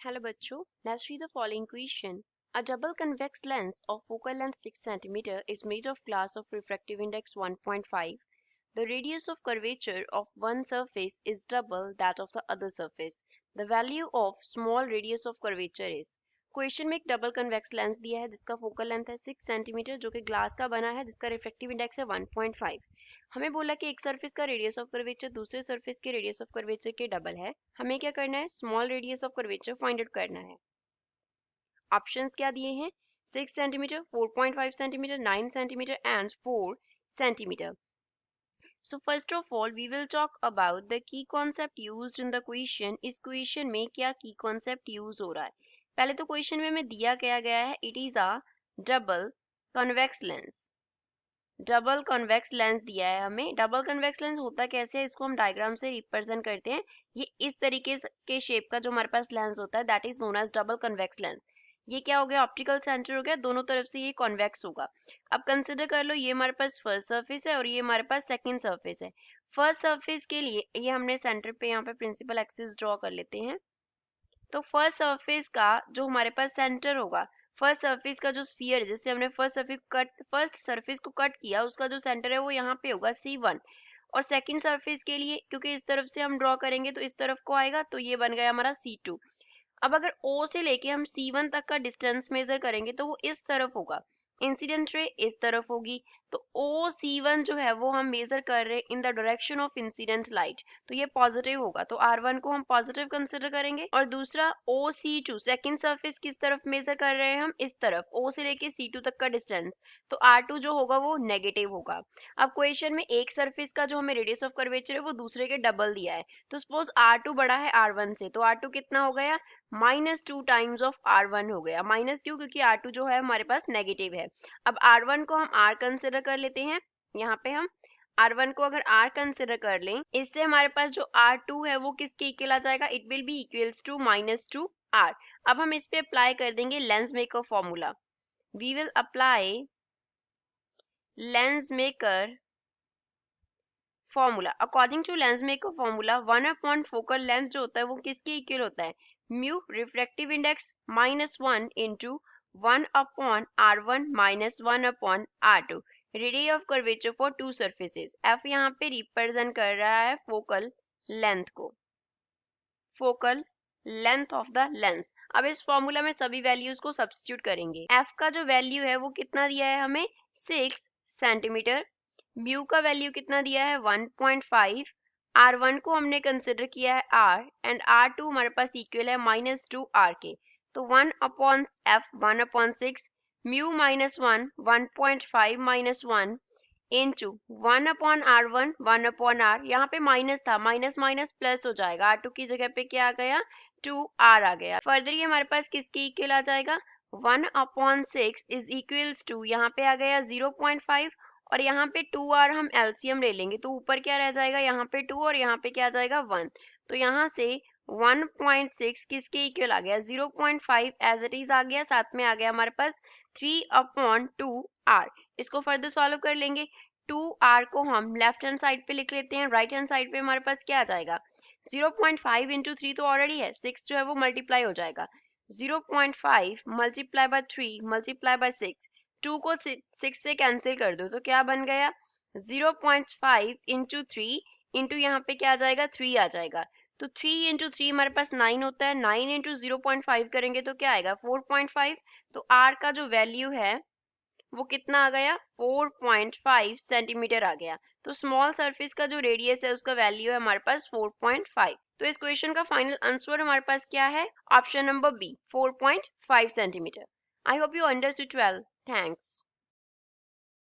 Hello bachcho, let's read the following question. A double convex lens of focal length 6 cm is made of glass of refractive index 1.5. The radius of curvature of one surface is double that of the other surface. The value of small radius of curvature is. Question में एक double convex lens दिया है जिसका focal length है 6 centimetre जो कि glass का बना है जिसका रिफ्रेक्टिव इंडेक्स है 1.5. हमें बोला कि एक सरफेस का रेडियस ऑफ कर्वेचर दूसरे सरफेस के रेडियस ऑफ कर्वेचर के डबल है. हमें क्या करना है, small radius of curvature find out करना है. ऑप्शंस क्या दिए हैं, 6 centimetre, 4.5 centimetre, 9 centimetre and 4 centimetre. So first of all, we will talk about the key concept used in the question. इस question में क्या key concept use हो रहा है. पहले तो question में हमें दिया क्या गया है, it is a double convex lens. Double convex lens दिया है हमें. डबल कन्वेक्स लेंस होता कैसे है, इसको हम डायग्राम से रिप्रेजेंट करते हैं. ये इस तरीके के शेप का जो हमारे पास लेंस होता है that is known as double convex lens. ये क्या हो गया, ऑप्टिकल सेंटर हो गया, दोनों तरफ से ये कॉन्वेक्स होगा. अब कंसिडर कर लो ये हमारे पास फर्स्ट सरफेस है और ये हमारे पास सेकंड सरफेस है. फर्स्ट सरफेस के लिए ये हमने सेंटर पे यहाँ पे प्रिंसिपल एक्सिस ड्रॉ कर लेते हैं. तो फर्स्ट सरफेस का जो हमारे पास सेंटर होगा, फर्स्ट सरफेस का जो स्फीयर है जिससे हमने फर्स्ट सरफेस को कट किया उसका जो सेंटर है वो यहाँ पे होगा C1. और सेकंड सरफेस के लिए क्योंकि इस तरफ से हम ड्रॉ करेंगे तो इस तरफ को आएगा तो ये बन गया हमारा C2. अब अगर O से लेके हम C1 तक का डिस्टेंस मेजर करेंगे तो वो इस तरफ होगा, इंसिडेंट रे इस तरफ होगी. तो OC1 जो है वो हम मेजर कर रहे हैं in the direction of incident light, तो ये पॉजिटिव होगा, तो R1 को हम पॉजिटिव कंसिडर करेंगे. और दूसरा OC2 सेकंड सरफेस किस तरफ मेजर कर रहे हैं हम, इस तरफ, O से लेके C2 तक का डिस्टेंस, तो R2 जो होगा वो नेगेटिव होगा. अब क्वेश्चन में एक सरफेस का जो हमें रेडियस ऑफ कर्वेचर है वो दूसरे के डबल दिया है, तो सपोज R2 बड़ा है R1 से, तो R2 कितना हो गया, -2 टाइम्स ऑफ R1 हो गया. माइनस क्यों, क्योंकि R2 जो है हमारे पास नेगेटिव है. अब R1 को हम R कंसिडर कर लेते हैं. यहाँ पे हम R1 को अगर R कंसिडर कर लें, इससे हमारे पास जो R2 है वो किसके इक्वल आ जाएगा, it will be equals to -2R. अब हम इस पे अप्लाई कर देंगे lens maker formula. We will apply lens maker formula. According to lens maker formula 1 focal length जो होता है वो किसके इक्वल होता है, mu refractive index -1 into 1/R1 -1/R2 radius of curvature for two surfaces. F यहाँ पे रिप्रेजेंट कर रहा है फोकल लेंथ को, focal length of the lens. अब इस फॉर्मूला में सभी वैल्यूज को सब्स्टिट्यूट करेंगे. एफ का जो वैल्यू है वो कितना दिया है हमें, 6 सेंटीमीटर. म्यू का वैल्यू कितना दिया है, 1.5. R1 को हमने कंसिडर किया है R एंड R2 हमारे पास इक्वल है -2R के. तो 1/F 1/6 mu -1 1.5 -1 into 1/R1 1/R. यहाँ पे माइनस था, माइनस माइनस प्लस हो जाएगा, R2 की जगह पे क्या आ गया, 2R आ गया. फर्दर ये हमारे पास किसके इक्वल आ जाएगा, 1/6 इज इक्वल्स टू, यहाँ पे आ गया 0.5 और यहाँ पे 2R हम एलसीएम ले लेंगे तो ऊपर क्या रह जाएगा, यहाँ पे 2 और यहाँ पे क्या आ जाएगा 1. तो यहाँ से 1.6 किसके इक्वल आ गया, 0.5 एज इट इज आ गया, साथ में आ गया हमारे पास 3/2R. इसको फर्दर सॉल्व कर लेंगे. 2R को हम लेफ्ट हैंड साइड पे लिख लेते हैं, राइट हैंड साइड पे हमारे पास क्या आ जाएगा, 0.5 इंटू 3 तो ऑलरेडी है, 6 जो है वो मल्टीप्लाई हो जाएगा, 0.5 मल्टीप्लाई बाय 3 मल्टीप्लाई बाय 6, 2 को 6 से कैंसिल कर दो तो क्या बन गया, 0.5 इंटू 3 इंटू यहाँ पे क्या आ जाएगा, 3 आ जाएगा. तो 3 इंटू 3 हमारे पास 9 होता है, 9 इंटू 0.5 करेंगे तो क्या आएगा, 4.5. तो R का जो वैल्यू है वो कितना आ गया, 4.5 सेंटीमीटर आ गया. तो स्मॉल सरफेस का जो रेडियस है उसका वैल्यू है हमारे पास 4.5. तो इस क्वेश्चन का फाइनल आंसर हमारे पास क्या है, option number B 4.5 centimetre. I hope you understood well. Thanks.